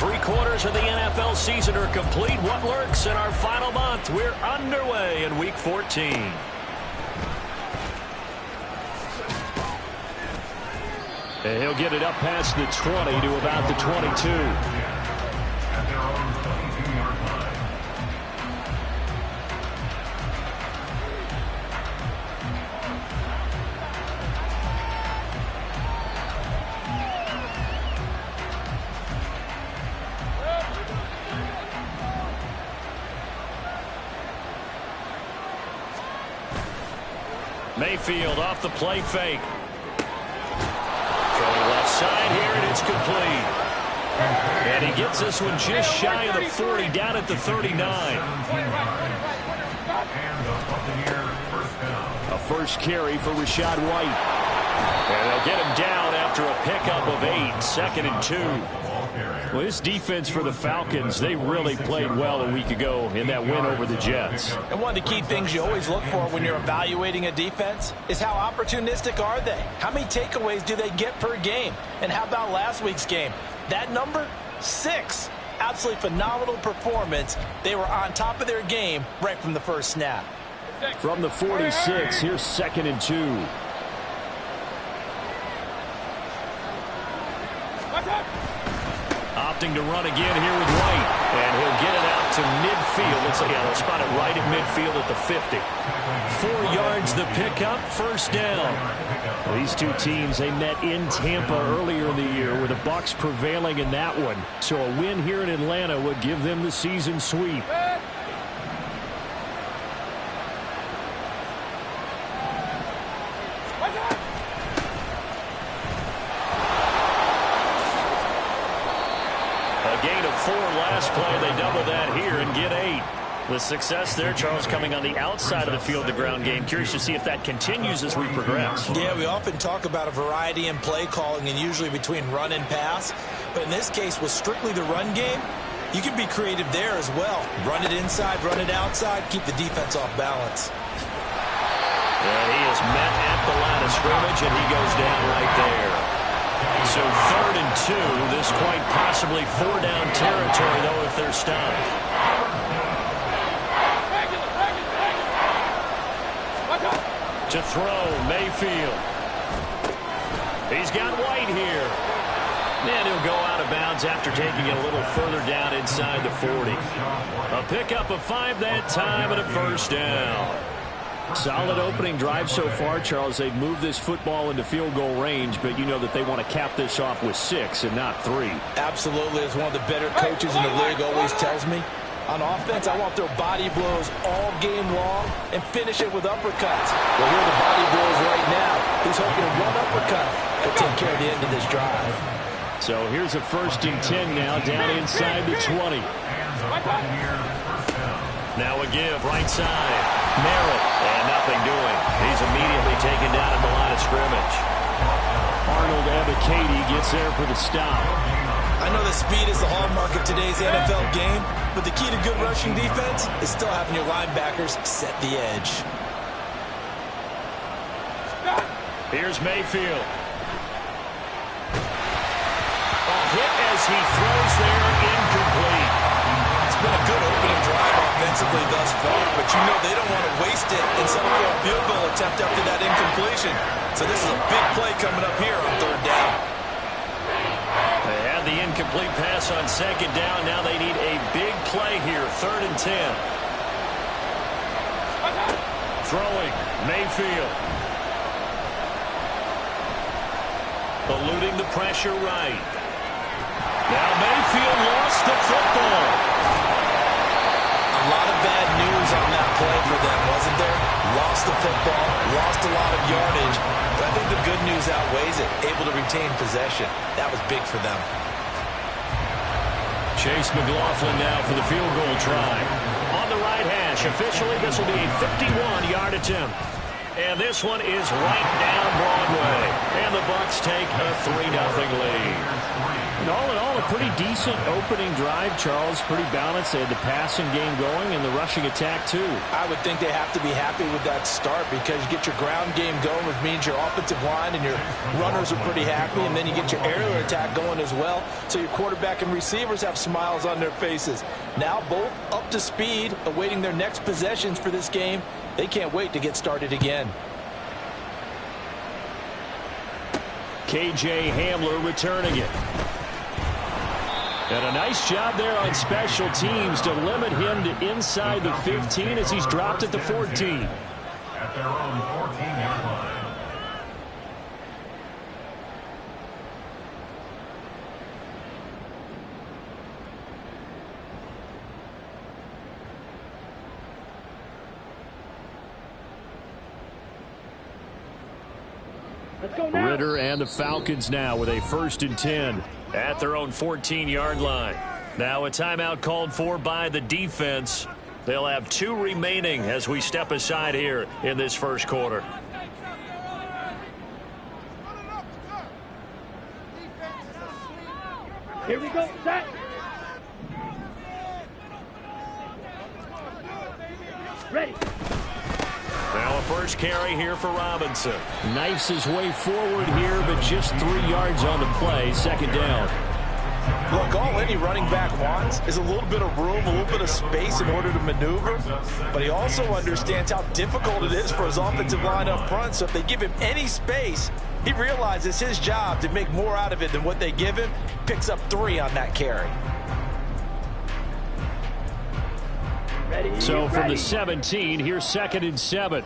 3/4 of the NFL season are complete. What lurks in our final month? We're underway in Week 14. And he'll get it up past the 20 to about the 22. Mayfield off the play fake. Throwing left side here, and it's complete. And he gets this one just shy of the 40, down at the 39. A first carry for Rachaad White. And they'll get him down after a pickup of 8, 2nd and 2. Well, this defense for the Falcons, they really played well a week ago in that win over the Jets. And one of the key things you always look for when you're evaluating a defense is how opportunistic are they? How many takeaways do they get per game? And how about last week's game? That number, 6. Absolutely phenomenal performance. They were on top of their game right from the first snap. From the 46, here's 2nd and 2. Opting to run again here with White. And he'll get it out to midfield. Looks like they'll spot it right at midfield at the 50. 4 yards the pickup, first down. Well, these two teams, they met in Tampa earlier in the year with the Bucs prevailing in that one. So a win here in Atlanta would give them the season sweep. Gain of 4 last play. They double that here and get 8. The success there, Charles, coming on the outside of the field, the ground game. Curious to see if that continues as we progress. Yeah, we often talk about a variety in play calling and usually between run and pass. But in this case, with strictly the run game, you can be creative there as well. Run it inside, run it outside, keep the defense off balance. And he is met at the line of scrimmage, and he goes down right there. So 3rd and 2. This quite possibly 4-down territory, though, if they're stopped. To throw, Mayfield. He's got White here. And he'll go out of bounds after taking it a little further down inside the 40. A pickup of 5 that time and a first down. Solid opening drive so far, Charles. They've moved this football into field goal range, but you know that they want to cap this off with 6 and not 3. Absolutely. As one of the better coaches in the league always tells me, on offense, I want to throw body blows all game long and finish it with uppercuts. Well, here are the body blows right now. He's hoping one uppercut will take care of the end of this drive. So here's a 1st and 10 now, down inside the 20. Now a give, right side. Merritt, and nothing doing. He's immediately taken down at the line of scrimmage. Arnold Ebiketie gets there for the stop. I know that speed is the hallmark of today's NFL game, but the key to good rushing defense is still having your linebackers set the edge. Here's Mayfield. A hit as he throws there, incomplete. It's been a good opening drive offensively thus far, but you know they don't want to waste it and settle for a field goal attempt after that incompletion. So this is a big play coming up here on 3rd down. They had the incomplete pass on 2nd down. Now they need a big play here, 3rd and 10. Throwing, Mayfield. Eluding the pressure right. Now Mayfield lost the football. A lot of bad news on that play for them, wasn't there? Lost the football, lost a lot of yardage, but I think the good news outweighs it. Able to retain possession. That was big for them. Chase McLaughlin now for the field goal try. On the right hash, officially this will be a 51-yard attempt. And this one is right down Broadway. And the Bucs take a 3-0 lead. And all in all, a pretty decent opening drive, Charles. Pretty balanced. They had the passing game going and the rushing attack, too. I would think they have to be happy with that start because you get your ground game going, which means your offensive line and your runners are pretty happy, and then you get your aerial attack going as well, so your quarterback and receivers have smiles on their faces. Now both up to speed, awaiting their next possessions for this game. They can't wait to get started again. K.J. Hamler returning it. And a nice job there on special teams to limit him to inside the 15 as he's dropped at the 14. At their own 14-yard line. Ritter and the Falcons now with a 1st and 10 at their own 14-yard line. Now a timeout called for by the defense. They'll have 2 remaining as we step aside here in this first quarter. Here we go, set. Ready. Now a first carry here for Robinson. Knifes his way forward here, but just 3 yards on the play. 2nd down. Look, all any running back wants is a little bit of room, a little bit of space in order to maneuver. But he also understands how difficult it is for his offensive line up front. So if they give him any space, he realizes his job to make more out of it than what they give him. Picks up 3 on that carry. So from the 17, here's 2nd and 7.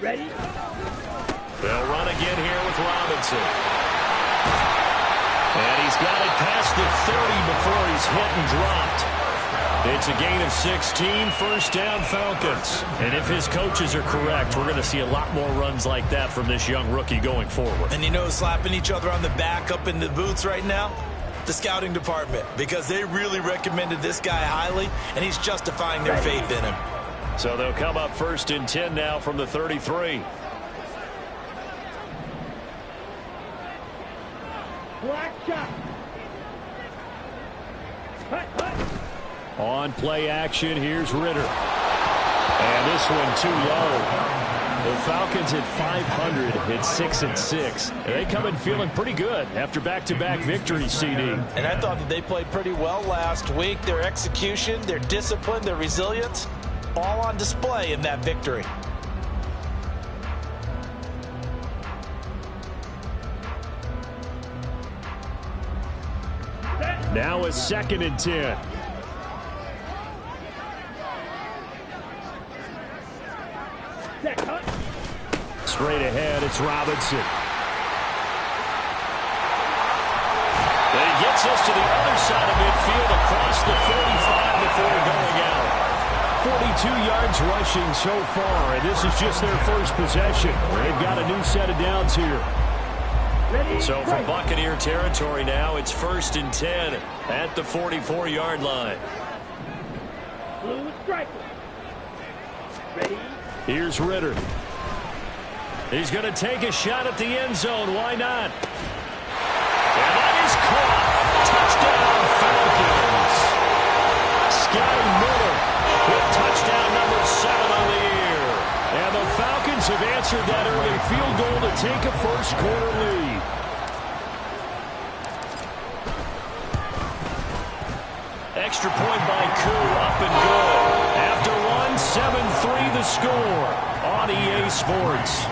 Ready? They'll run again here with Robinson. And he's got it past the 30 before he's hit and dropped. It's a gain of 16, 1st down Falcons. And if his coaches are correct, we're going to see a lot more runs like that from this young rookie going forward. And you know, slapping each other on the back up in the boots right now? The scouting department, because they really recommended this guy highly, and he's justifying their faith in him. So they'll come up 1st and 10 now from the 33. Black shot. On play action, here's Ritter. And this one too low. The Falcons at 500, hit 6 and 6. And they come in feeling pretty good after back-to-back victories, CD. And I thought that they played pretty well last week. Their execution, their discipline, their resilience, all on display in that victory. Now a 2nd and 10. Straight ahead, it's Robinson. And he gets us to the other side of midfield across the 45 before going out. 42 yards rushing so far, and this is just their first possession. They've got a new set of downs here. So from Buccaneer territory now, it's 1st and 10 at the 44-yard line. Blue striker. Ready. Here's Ritter. He's going to take a shot at the end zone. Why not? And that is caught. Touchdown, Falcons. Sky Miller with touchdown number 7 on the year. And the Falcons have answered that early field goal to take a first-quarter lead. Extra point by Koo, up and good. After one, 7-3 the score on EA Sports.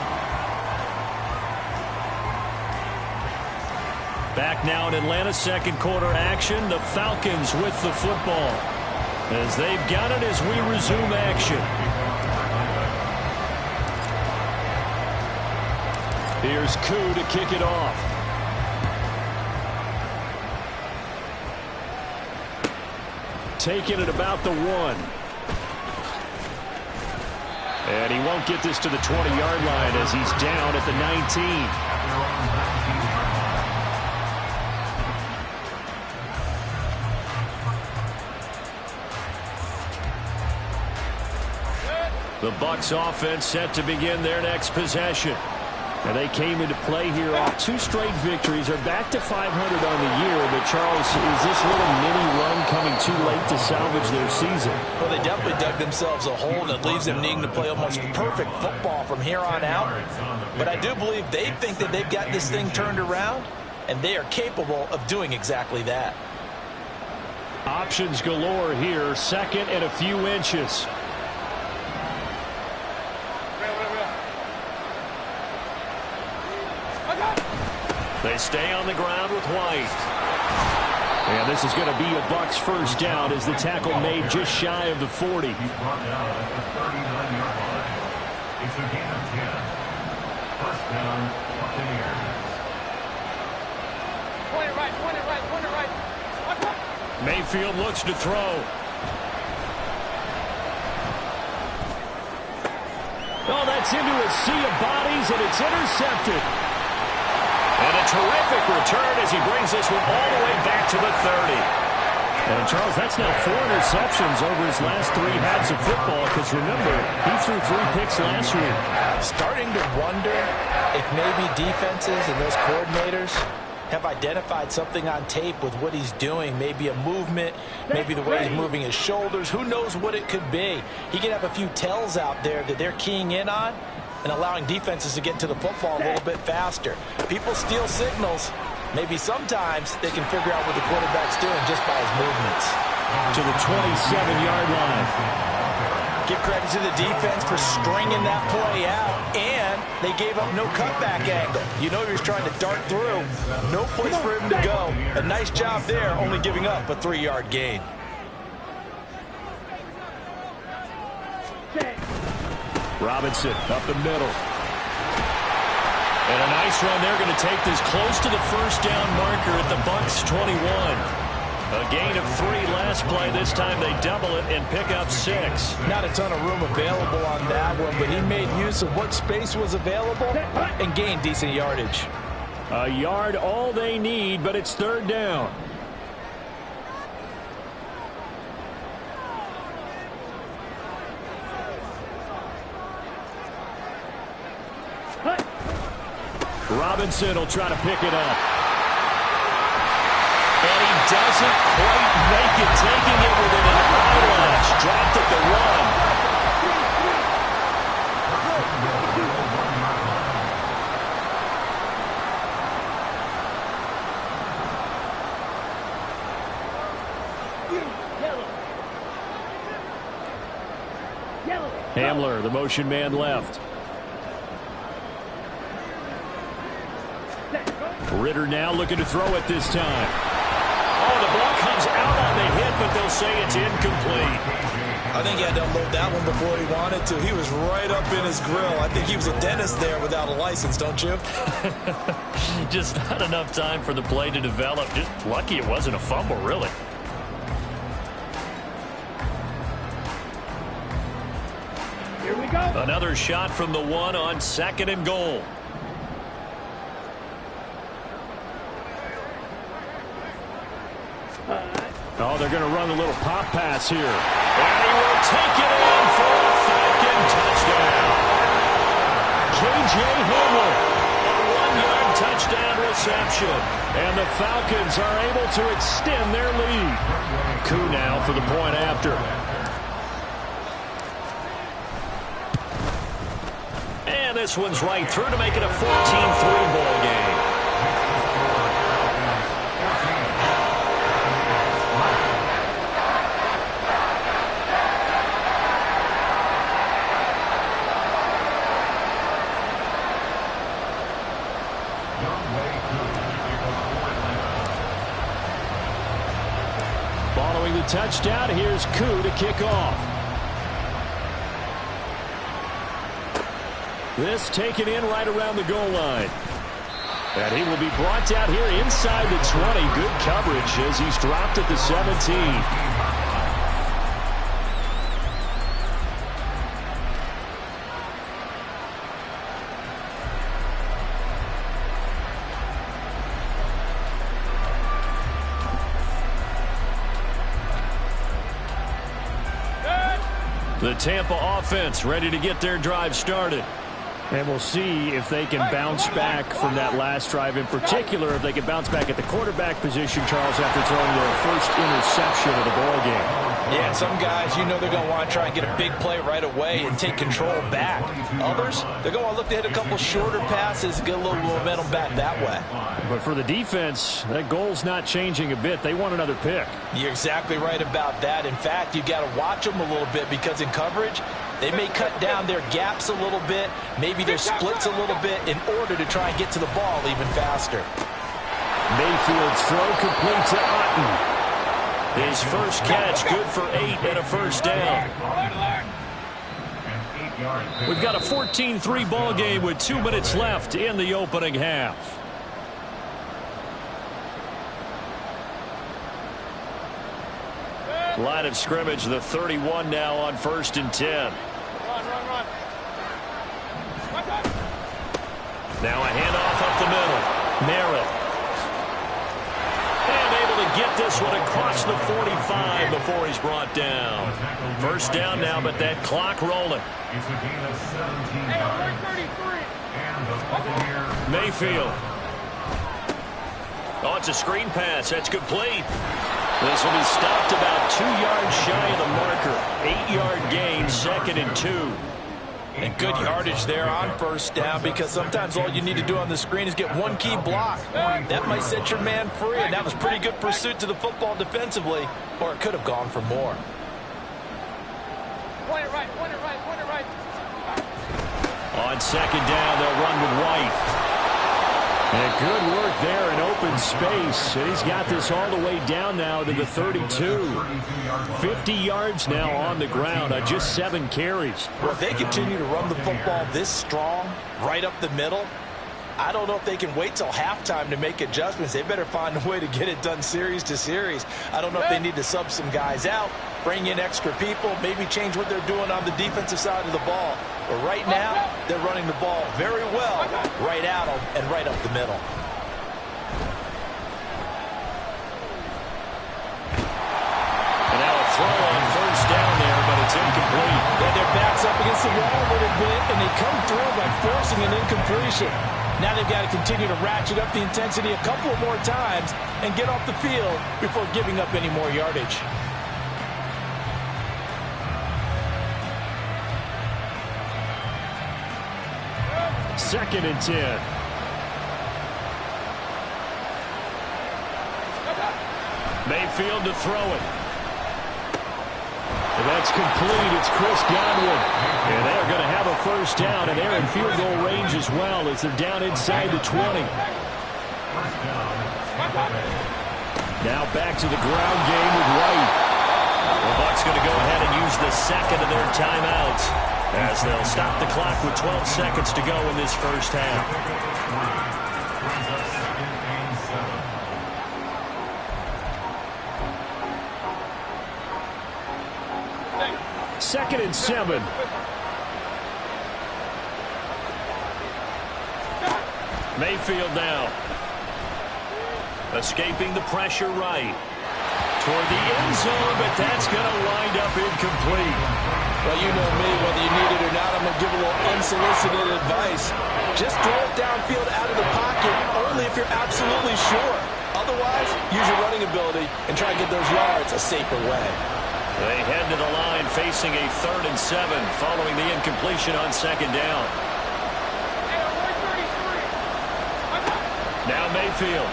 Back now in Atlanta, 2nd quarter action. The Falcons with the football as they've got it as we resume action. Here's Koo to kick it off. Taking it about the 1. And he won't get this to the 20-yard line as he's down at the 19. The Bucs offense set to begin their next possession. And they came into play here off 2 straight victories. Are back to 500 on the year. But, Charles, is this little mini run coming too late to salvage their season? Well, they definitely dug themselves a hole that leaves them needing to play almost perfect football from here on out. But I do believe they think that they've got this thing turned around, and they are capable of doing exactly that. Options galore here. 2nd and a few inches. They stay on the ground with White. And this is going to be a Bucs first down as the tackle made just shy of the 40. He's brought down at the 39-yard line. It's a gain of 10. First down, Buccaneers. Point it right. Mayfield looks to throw. Oh, that's into a sea of bodies, and it's intercepted. And a terrific return as he brings this one all the way back to the 30. And, Charles, that's now 4 interceptions over his last 3 halves of football, because, remember, he threw 3 picks last week. Starting to wonder if maybe defenses and those coordinators have identified something on tape with what he's doing. Maybe a movement, maybe the way he's moving his shoulders. Who knows what it could be? He could have a few tells out there that they're keying in on and allowing defenses to get to the football a little bit faster. People steal signals. Maybe sometimes they can figure out what the quarterback's doing just by his movements. To the 27-yard line. Give credit to the defense for stringing that play out, and they gave up no cutback angle. You know he was trying to dart through. No place for him to go. A nice job there, only giving up a 3-yard gain. Robinson up the middle. And a nice run. They're going to take this close to the first down marker at the Bucs 21. A gain of 3 last play. This time they double it and pick up 6. Not a ton of room available on that one, but he made use of what space was available and gained decent yardage. A yard all they need, but it's 3rd down. Robinson will try to pick it up. And he doesn't quite make it, taking it within an eyelash. Dropped at the 1. Hamler, the motion man left. Ritter now looking to throw it this time. Oh, the ball comes out on the hit, but they'll say it's incomplete. I think he had to unload that one before he wanted to. He was right up in his grill. I think he was a dentist there without a license, don't you? Just not enough time for the play to develop. Just lucky it wasn't a fumble, really. Here we go. Another shot from the 1 on 2nd and goal. Oh, they're going to run a little pop pass here. And he will take it in for a Falcon touchdown. J.J. Hamler, a 1-yard touchdown reception. And the Falcons are able to extend their lead. Koo now for the point after. And this one's right through to make it a 14-3 ball game. Following the touchdown, here's Koo to kick off. This taken in right around the goal line. And he will be brought down here inside the 20. Good coverage as he's dropped at the 17. The Tampa offense ready to get their drive started. And we'll see if they can bounce back from that last drive, in particular, if they can bounce back at the quarterback position, Charles, after throwing their first interception of the ball game. Yeah, some guys, you know they're going to want to try and get a big play right away and take control back. Others, they're going to look to hit a couple shorter passes and get a little momentum back that way. But for the defense, that goal's not changing a bit. They want another pick. You're exactly right about that. In fact, you got to watch them a little bit because in coverage, they may cut down their gaps a little bit, maybe their splits a little bit in order to try and get to the ball even faster. Mayfield's throw complete to Otten. His first catch, good for 8 and a first down. We've got a 14-3 ball game with 2 minutes left in the opening half. Line of scrimmage, the 31 now on 1st and 10. Run. Now a handoff up the middle. Merritt. And able to get this one across the 45 before he's brought down. First down now, but that clock rolling. It's a gain of 17 yards. 33. And the Buccaneers. Mayfield. Oh, it's a screen pass. That's complete. This will be stopped about 2 yards shy of the marker. 8-yard gain, 2nd and 2. And good yardage there on first down because sometimes all you need to do on the screen is get one key block. That might set your man free, and that was pretty good pursuit to the football defensively, or it could have gone for more. Point it right. On 2nd down, they'll run with White. And good work there in open space. He's got this all the way down now to the 32. 50 yards now on the ground on just 7 carries. Well, if they continue to run the football this strong, right up the middle, I don't know if they can wait till halftime to make adjustments. They better find a way to get it done series to series. I don't know if they need to sub some guys out, bring in extra people, maybe change what they're doing on the defensive side of the ball. But right now, they're running the ball very well right out and right up the middle. And now a throw on first down there, but it's incomplete. Yeah, their back's up against the wall a little bit, and they come through by forcing an incompletion. Now they've got to continue to ratchet up the intensity a couple more times and get off the field before giving up any more yardage. Second and 10. Mayfield to throw it. And that's complete. It's Chris Godwin. And they're going to have a first down, and they're in field goal range as well as they're down inside the 20. Now back to the ground game with White. The Bucs going to go ahead and use the second of their timeouts as they'll stop the clock with 12 seconds to go in this first half. Second and 7. Mayfield now. Escaping the pressure right. Toward the end zone, but that's going to wind up incomplete. Well, you know me, whether you need it or not, I'm going to give a little unsolicited advice. Just throw it downfield out of the pocket, only if you're absolutely sure. Otherwise, use your running ability and try to get those yards a safer way. They head to the line facing a 3rd and 7 following the incompletion on 2nd down. Now Mayfield.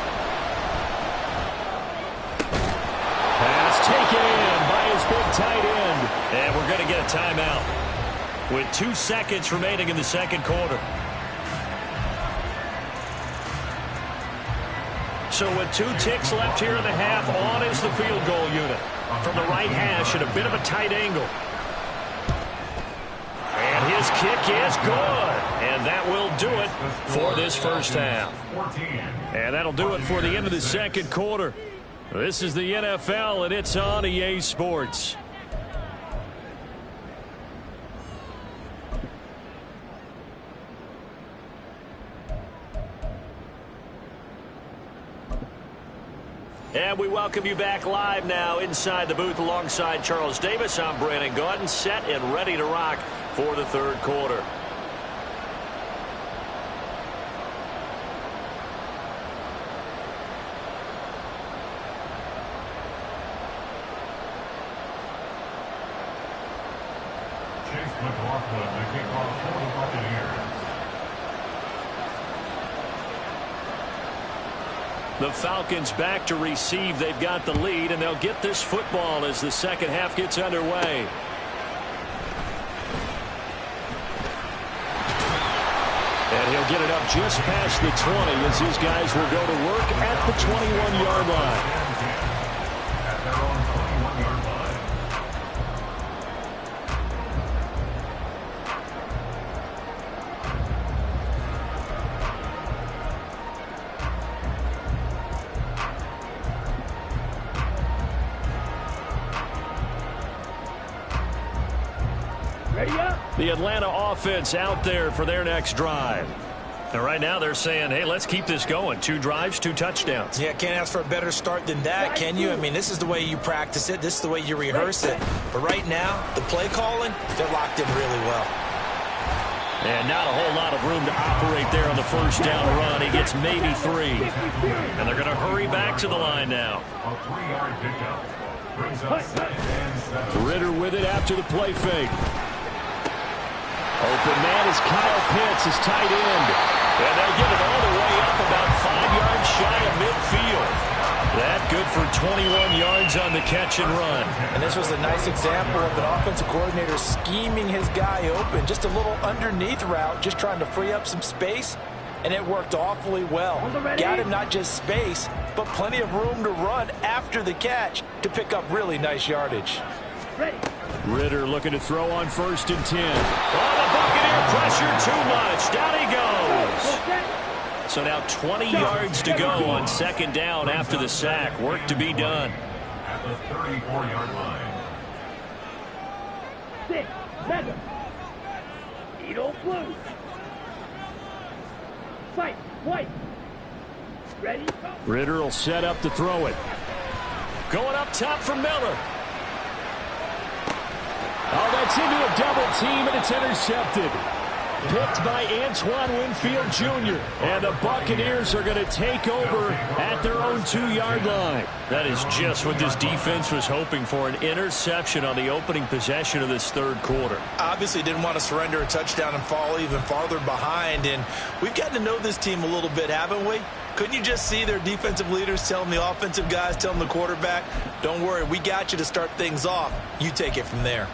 Pass taken in by his big tight end. And we're going to get a timeout with 2 seconds remaining in the second quarter. So with 2 ticks left here in the half, on is the field goal unit. From the right hash at a bit of a tight angle. And his kick is good. And that will do it for this first half. And that'll do it for the end of the second quarter. This is the NFL, and it's on EA Sports. And we welcome you back live now inside the booth alongside Charles Davis. I'm Brandon Gaudin, set and ready to rock for the third quarter. Base McLaughlin, the kickoff for the Buccaneers. The Falcons back to receive. They've got the lead, and they'll get this football as the second half gets underway. And he'll get it up just past the 20 as these guys will go to work at the 21-yard line. At their own 21-yard line. Ready up. The Atlanta offense out there for their next drive. And right now they're saying, hey, let's keep this going. 2 drives, 2 touchdowns. Yeah, can't ask for a better start than that, can you? I mean, this is the way you practice it. This is the way you rehearse it. But right now, the play calling, they're locked in really well. And not a whole lot of room to operate there on the first down run. He gets maybe 3. And they're going to hurry back to the line now. A 3-yard pickup. Brings up 2nd and 7. Ritter with it after the play fake. Open man is Kyle Pitts, his tight end. And they'll get it all the way up about 5 yards shy of midfield. That good for 21 yards on the catch and run. And this was a nice example of an offensive coordinator scheming his guy open. Just a little underneath route, just trying to free up some space. And it worked awfully well. Got him not just space, but plenty of room to run after the catch to pick up really nice yardage. Ready. Ritter looking to throw on 1st and 10. Oh, the Buccaneer pressure too much. Down he goes. So now 20 yards to go on 2nd down after the sack. Work to be done. At the 34-yard line. 6, 7. Edo blue. Sight, white. Ready, go. Ritter will set up to throw it. Going up top for Miller. Oh, that's into a double team, and it's intercepted. Picked by Antoine Winfield Jr. And the Buccaneers are going to take over at their own 2-yard line. That is just what this defense was hoping for, an interception on the opening possession of this 3rd quarter. Obviously didn't want to surrender a touchdown and fall even farther behind. And we've gotten to know this team a little bit, haven't we? Couldn't you just see their defensive leaders telling the offensive guys, telling the quarterback, don't worry, we got you to start things off. You take it from there.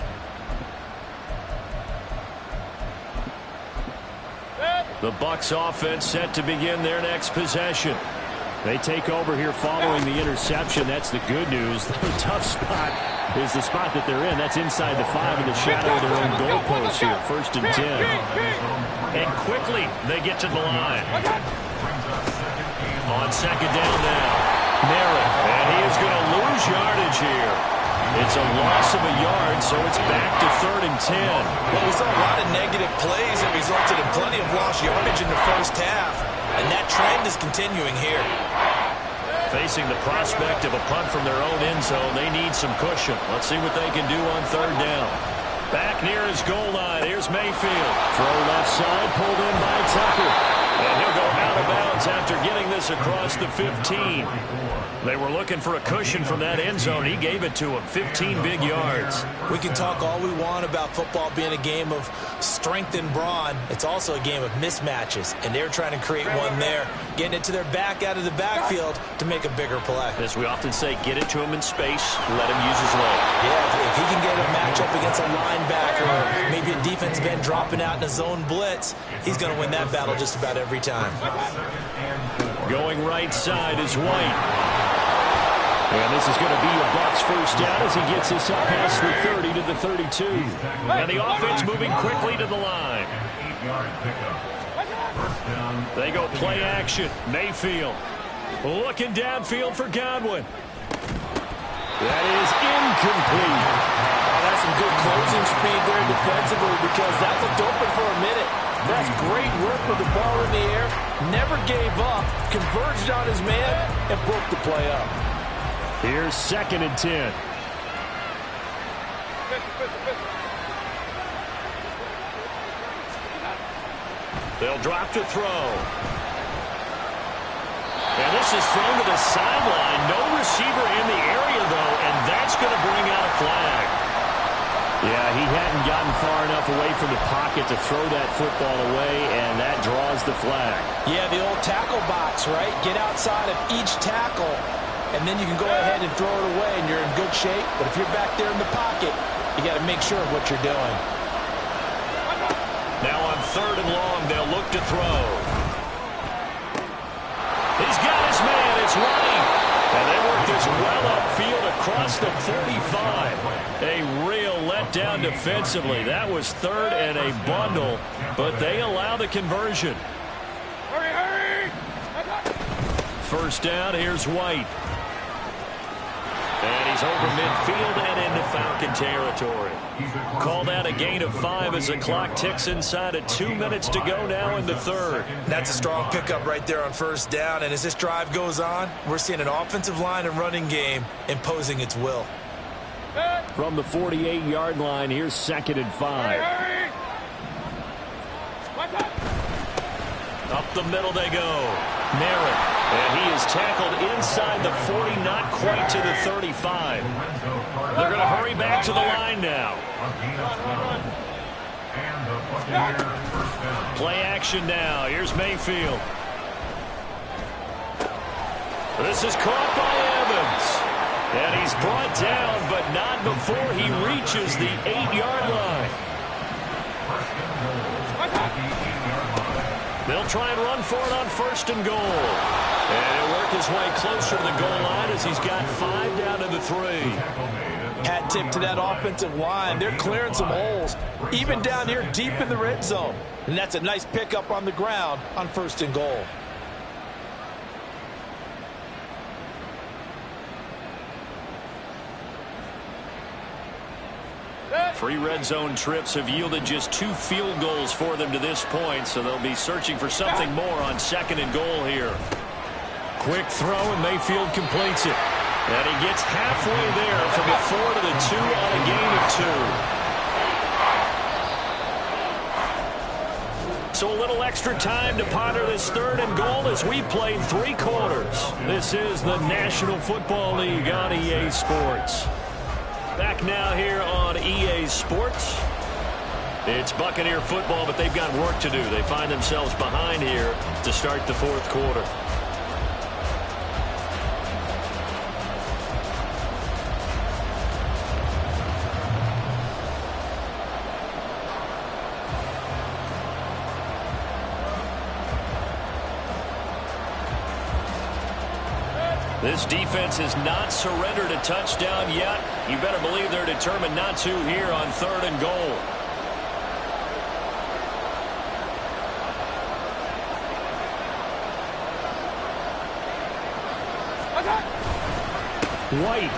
The Bucs offense set to begin their next possession. They take over here following the interception. That's the good news. The tough spot is the spot that they're in. That's inside the 5 in the shadow of their own goalpost here. 1st and 10. And quickly they get to the line. On 2nd down now. Merritt. And he is going to lose yardage here. It's a loss of a yard, so it's back to 3rd and 10. Well, we saw a lot of negative plays that resulted in plenty of lost yardage in the first half, and that trend is continuing here. Facing the prospect of a punt from their own end zone, they need some cushion. Let's see what they can do on 3rd down. Back near his goal line, here's Mayfield. Throw left side, pulled in by Tucker. And he'll go out of bounds after getting this across the 15. They were looking for a cushion from that end zone. He gave it to him. 15 big yards. We can talk all we want about football being a game of strength and brawn. It's also a game of mismatches, and they're trying to create one there, getting it to their back out of the backfield to make a bigger play. As we often say, get it to him in space, let him use his leg. Yeah, if he can get a matchup against a linebacker or maybe a defensive end dropping out in a zone blitz, he's going to win that battle just about every time. Going right side is White. And this is going to be a Bucs first down as he gets this up past the 30 to the 32. And the offense moving quickly to the line. They go play action. Mayfield looking downfield for Godwin. That is incomplete. Oh, that's some good closing speed there defensively because that looked open for a minute. That's great work with the ball in the air. Never gave up, converged on his man, and broke the play up. Here's 2nd and 10. They'll drop to throw. And this is thrown to the sideline. No receiver in the area, though, and that's going to bring out a flag. Yeah, he hadn't gotten far enough away from the pocket to throw that football away, and that draws the flag. Yeah, the old tackle box, right? Get outside of each tackle, and then you can go ahead and throw it away, and you're in good shape. But if you're back there in the pocket, you got to make sure of what you're doing. Now on 3rd and long, they'll look to throw. He's got his man. It's White. And they work this well upfield across the 45. A real letdown defensively. That was 3rd and a bundle, but they allow the conversion. Hurry! 1st down, here's White. And he's over midfield and into Falcon territory. Called out a gain of 5 as the clock ticks inside of 2 minutes to go now in the 3rd. That's a strong pickup right there on 1st down. And as this drive goes on, we're seeing an offensive line and running game imposing its will. From the 48-yard line, here's 2nd and 5. Hurry! Up the middle they go. Merritt. And he is tackled inside the 40, not quite to the 35. They're going to hurry back to the line now. Play action now. Here's Mayfield. This is caught by Evans. And he's brought down, but not before he reaches the 8-yard line. They'll try and run for it on 1st and goal. And he'll work his way closer to the goal line as he's got 5 down to the 3. Hat tip to that offensive line. They're clearing some holes, even down here deep in the red zone. And that's a nice pickup on the ground on 1st and goal. Three red zone trips have yielded just 2 field goals for them to this point, so they'll be searching for something more on 2nd and goal here. Quick throw, and Mayfield completes it. And he gets halfway there from the 4 to the 2 on a gain of 2. So a little extra time to ponder this 3rd and goal as we played 3 quarters. This is the National Football League on EA Sports. Back now here on EA Sports. It's Buccaneer football, but they've got work to do. They find themselves behind here to start the 4th quarter. This defense has not surrendered a touchdown yet. You better believe they're determined not to here on 3rd and goal. White.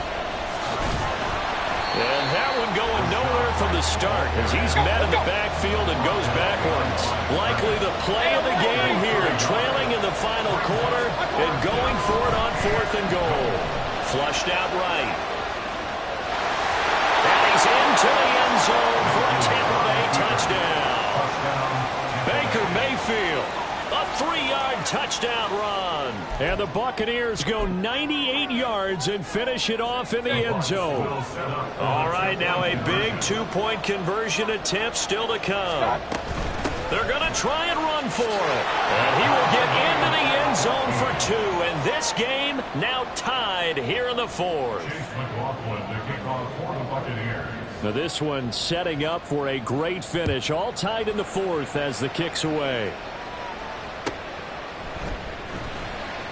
And that one going nowhere from the start as he's met in the backfield and goes backwards. Likely the play of the game here, trailing in the final quarter and going for it on 4th and goal. Flushed out right. And he's into the end zone for a Tampa Bay touchdown. Baker Mayfield, a 3-yard touchdown run. And the Buccaneers go 98 yards and finish it off in the end zone. All right, now a big 2-point conversion attempt still to come. They're going to try and run for it. And he will get into the end zone for 2. And this game now tied here in the 4th. Now this one setting up for a great finish. All tied in the 4th as the kick's away.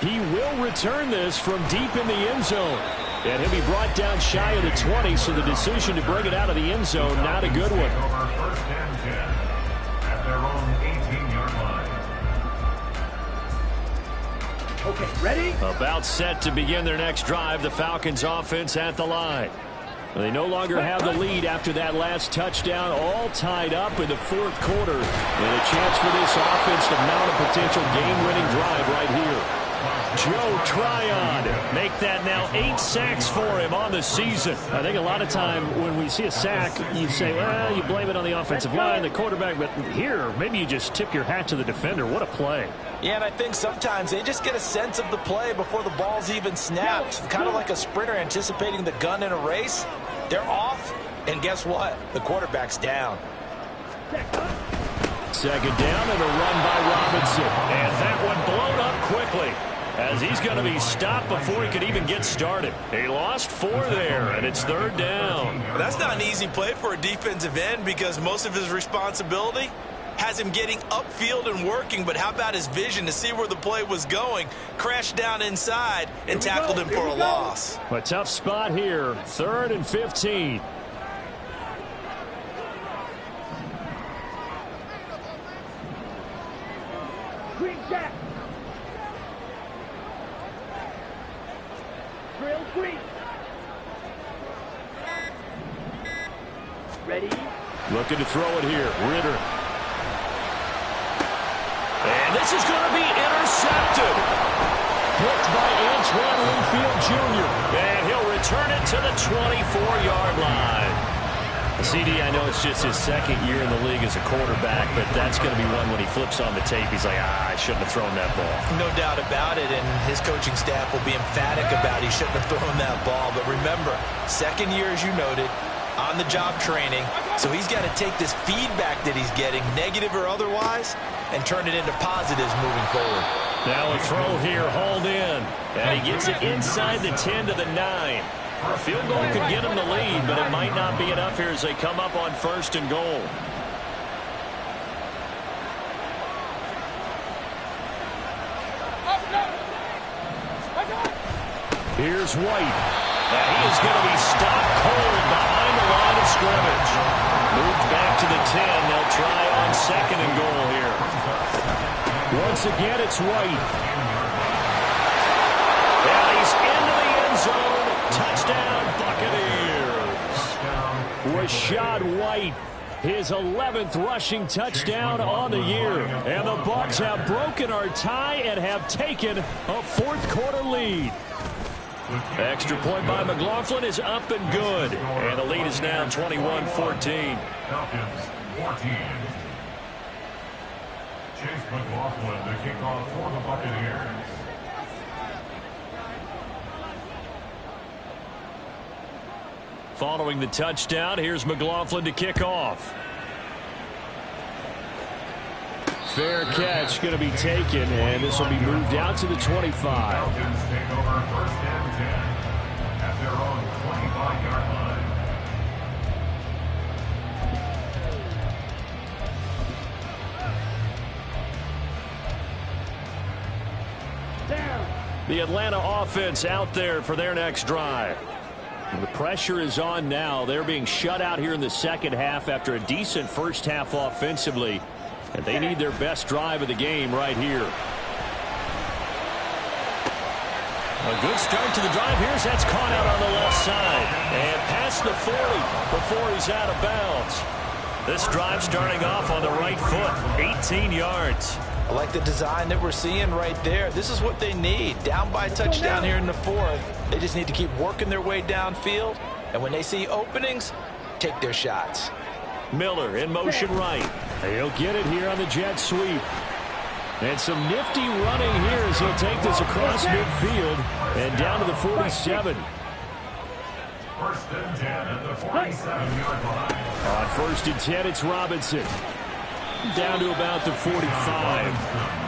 He will return this from deep in the end zone. And he'll be brought down shy of the 20, so the decision to bring it out of the end zone, not a good one. First and 10 at their own 18-yard line. Okay, ready? About set to begin their next drive, the Falcons offense at the line. They no longer have the lead after that last touchdown, all tied up in the 4th quarter. And a chance for this offense to mount a potential game-winning drive right here. Joe Tryon, make that now 8 sacks for him on the season. I think a lot of time when we see a sack, you say, well, you blame it on the offensive line, the quarterback, but here, maybe you just tip your hat to the defender. What a play. Yeah, and I think sometimes they just get a sense of the play before the ball's even snapped. Kind of like a sprinter anticipating the gun in a race. They're off, and guess what? The quarterback's down. Second down and a run by Robinson. And that one blown up quickly, as he's going to be stopped before he could even get started. He lost 4 there, and it's third down. Well, that's not an easy play for a defensive end because most of his responsibility has him getting upfield and working, but how about his vision to see where the play was going, crashed down inside, and tackled him for a loss. A tough spot here, 3rd and 15. Green jack. Drill green. Ready? Looking to throw it here. Ritter. And this is going to be intercepted. Picked by Antoine Winfield Jr. And he'll return it to the 24-yard line. CD, I know it's just his 2nd year in the league as a quarterback, but that's going to be one when he flips on the tape. He's like, I shouldn't have thrown that ball. No doubt about it, and his coaching staff will be emphatic about he shouldn't have thrown that ball. But remember, 2nd year, as you noted, on-the-job training, so he's got to take this feedback that he's getting, negative or otherwise, and turn it into positives moving forward. Now a throw here, hauled in, and he gets it inside the 10 to the 9. A field goal could get him the lead, but it might not be enough here as they come up on 1st and goal. Here's White. And he is going to be stopped cold behind the line of scrimmage. Moved back to the 10. They'll try on 2nd and goal here. Once again, it's White. And he's into the end zone. Touchdown, Buccaneers. Rashad White, his 11th rushing touchdown on the year. And the Bucs have broken our tie and have taken a 4th quarter lead. Extra point by McLaughlin is up and good. And the lead is now 21-14. Falcons 14. Chase McLaughlin to kick off for the Buccaneers. Following the touchdown, here's McLaughlin to kick off. Fair catch going to be taken, and this will be moved out to the 25. Falcons take over 1st and 10 at their own 25-yard line. Down. The Atlanta offense out there for their next drive. The pressure is on now. They're being shut out here in the 2nd half after a decent 1st half offensively. And they need their best drive of the game right here. A good start to the drive. Here's that's caught out on the left side. And past the 40 before he's out of bounds. This drive starting off on the right foot. 18 yards. I like the design that we're seeing right there. This is what they need. Down by a touchdown here in the 4th. They just need to keep working their way downfield. And when they see openings, take their shots. Miller in motion right. He'll get it here on the jet sweep. And some nifty running here as he'll take this across midfield and down to the 47. 1st and 10 at the 47-yard line. On 1st and 10, it's Robinson. Down to about the 45.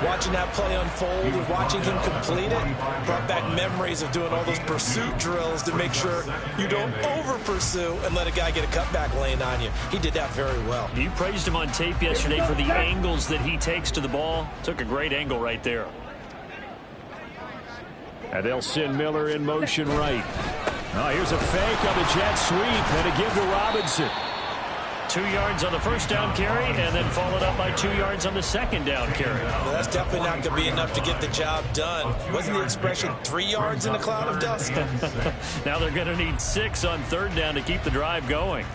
Watching that play unfold and watching him complete it brought back memories of doing all those pursuit drills to make sure you don't over-pursue and let a guy get a cutback lane on you. He did that very well. You praised him on tape yesterday for the angles that he takes to the ball. Took a great angle right there. And they'll send Miller in motion right. Oh, here's a fake on the jet sweep and a give to Robinson. 2 yards on the 1st down carry, and then followed up by 2 yards on the 2nd down carry. Well, that's definitely not going to be enough to get the job done. Wasn't the expression 3 yards in a cloud of dust? Now they're going to need 6 on 3rd down to keep the drive going.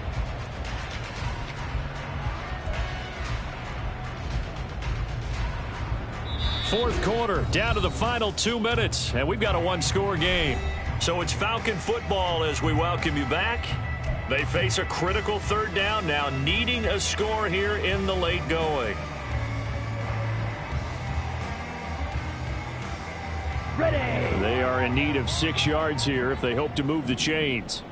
Fourth quarter, down to the final 2 minutes, and we've got a one-score game. So it's Falcon football as we welcome you back. They face a critical 3rd down now, needing a score here in the late going. Ready. They are in need of 6 yards here if they hope to move the chains.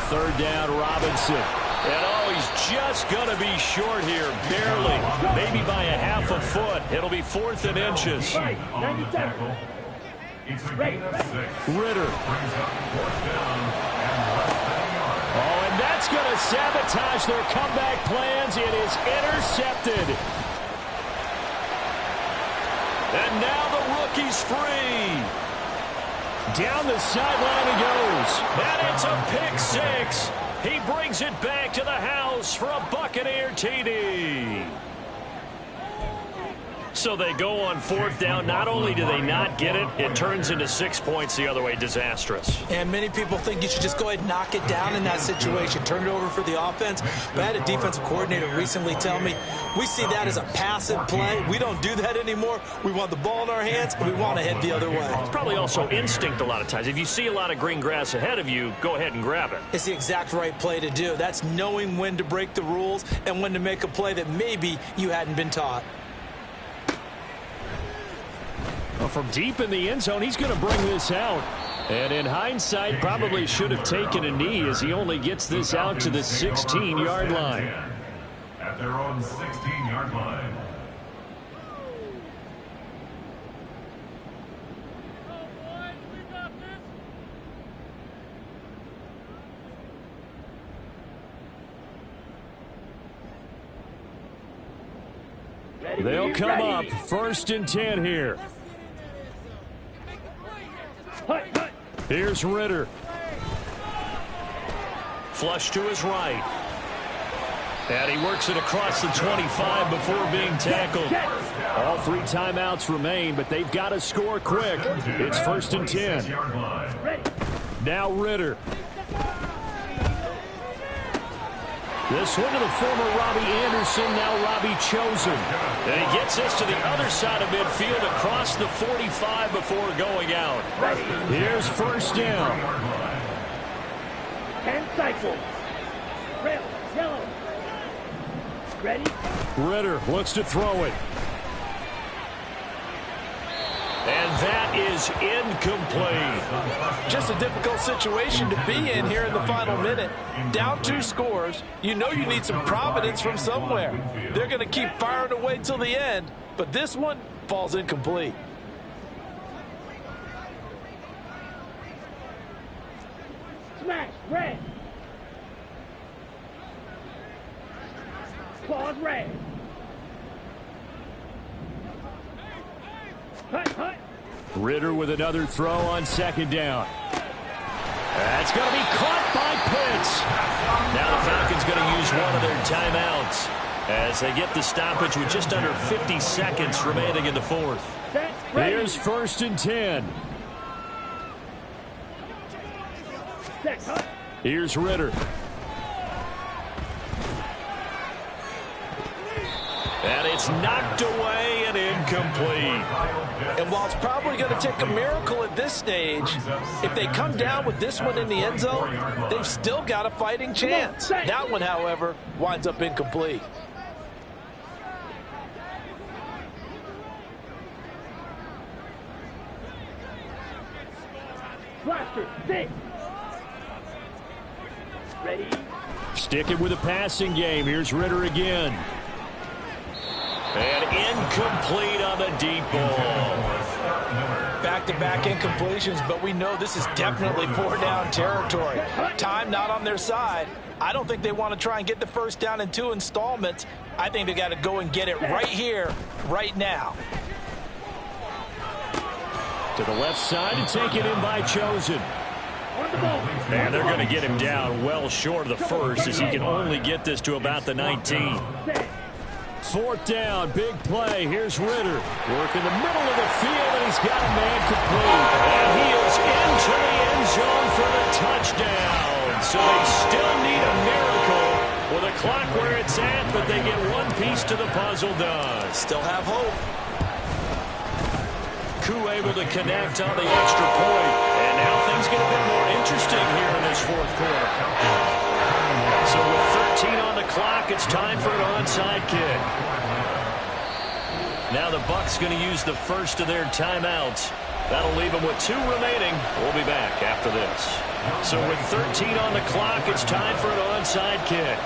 third down, Robinson. And oh, he's just going to be short here, barely, maybe by a half a foot. It'll be 4th and inches. On the tackle, it's a gain of 6. Ritter. Brings up 4th down and less than a yard. Oh, and that's going to sabotage their comeback plans. It is intercepted. And now the rookie's free. Down the sideline he goes. And it's a pick 6. He brings it back to the house for a Buccaneer TD. So they go on 4th down. Not only do they not get it, it turns into 6 points the other way. Disastrous. And many people think you should just go ahead and knock it down in that situation. Turn it over for the offense. But I had a defensive coordinator recently tell me, we see that as a passive play. We don't do that anymore. We want the ball in our hands, and we want to head the other way. It's probably also instinct a lot of times. If you see a lot of green grass ahead of you, go ahead and grab it. It's the exact right play to do. That's knowing when to break the rules and when to make a play that maybe you hadn't been taught. Well, from deep in the end zone, he's going to bring this out. And in hindsight, probably should have taken a knee as he only gets this out to the 16-yard line. At their own 16-yard line. They'll come up 1st and 10 here. Here's Ritter. Flush to his right. And he works it across the 25 before being tackled. All 3 timeouts remain, but they've got to score quick. It's 1st and 10. Now Ritter. This one to the former Robbie Anderson, now Robbie Chosen. And he gets this to the other side of midfield across the 45 before going out. Here's 1st down. 10 cycles. Red, yellow. Ready? Ritter looks to throw it. And that is incomplete. Just a difficult situation to be in here in the final minute. Down 2 scores. You know you need some providence from somewhere. They're going to keep firing away till the end, but this one falls incomplete. Smash, red. Claws, red. Hut. Ritter with another throw on 2nd down. That's going to be caught by Pitts. Now the Falcons going to use one of their timeouts as they get the stoppage with just under 50 seconds remaining in the 4th. Here's 1st and 10. Here's Ritter. And it's knocked away and incomplete. And while it's probably going to take a miracle at this stage, if they come down with this one in the end zone, they've still got a fighting chance. That one, however, winds up incomplete. Blaster, 6. Ready? Sticking with a passing game. Here's Ritter again. And incomplete on the deep ball. Back-to-back incompletions, but we know this is definitely 4-down territory. Time not on their side. I don't think they want to try and get the 1st down in 2 installments. I think they got to go and get it right here, right now. To the left side and taken in by Chosen. And they're going to get him down well short of the 1st as he can only get this to about the 19. 4th down, big play. Here's Ritter. Working the middle of the field, and he's got a man complete. And he is into the end zone for the touchdown. So they still need a miracle with a clock where it's at, but they get one piece to the puzzle done. Still have hope. Koo able to connect on the extra point. And now things get a bit more interesting here in this 4th quarter. So with 13 on the clock, it's time for an onside kick. Now the Bucs going to use the first of their timeouts. That'll leave them with 2 remaining. We'll be back after of this. So with 13 on the clock, it's time for an onside kick.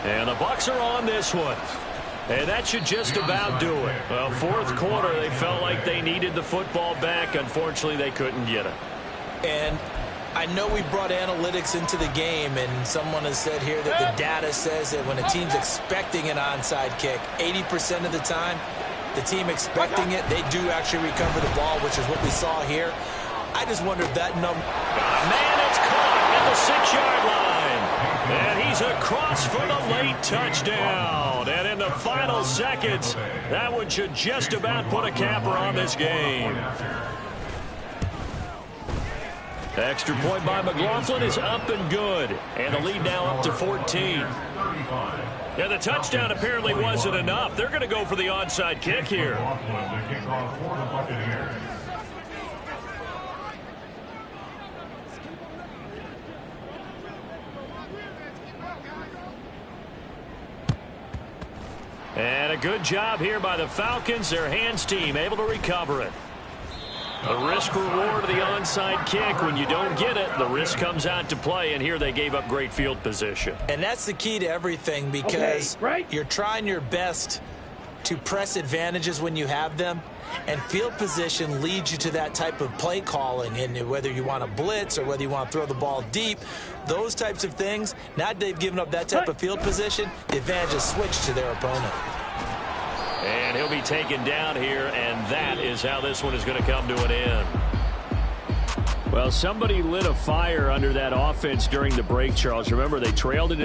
And the Bucs are on this one. And that should just about do it. Well, fourth quarter, they felt like they needed the football back. Unfortunately, they couldn't get it. And I know we brought analytics into the game, and someone has said here that the data says that when a team's expecting an onside kick, 80% of the time, the team expecting it, they do actually recover the ball, which is what we saw here. I just wonder if that number... Man, it's caught at the 6-yard line. And he's across for the late touchdown. And in the final seconds, that one should just about put a capper on this game. The extra point by McLaughlin is up and good. And the lead now up to 14. Yeah, the touchdown apparently wasn't enough. They're going to go for the onside kick here. And a good job here by the Falcons. Their hands team able to recover it. The risk reward of the onside kick. When you don't get it, the risk comes out to play, and here they gave up great field position. And that's the key to everything, because you're trying your best to press advantages when you have them, and field position leads you to that type of play calling. And whether you want to blitz or whether you want to throw the ball deep, those types of things, now that they've given up that type of field position, the advantage is switched to their opponent. And he'll be taken down here, and that is how this one is going to come to an end. Well, somebody lit a fire under that offense during the break, Charles. Remember, they trailed it in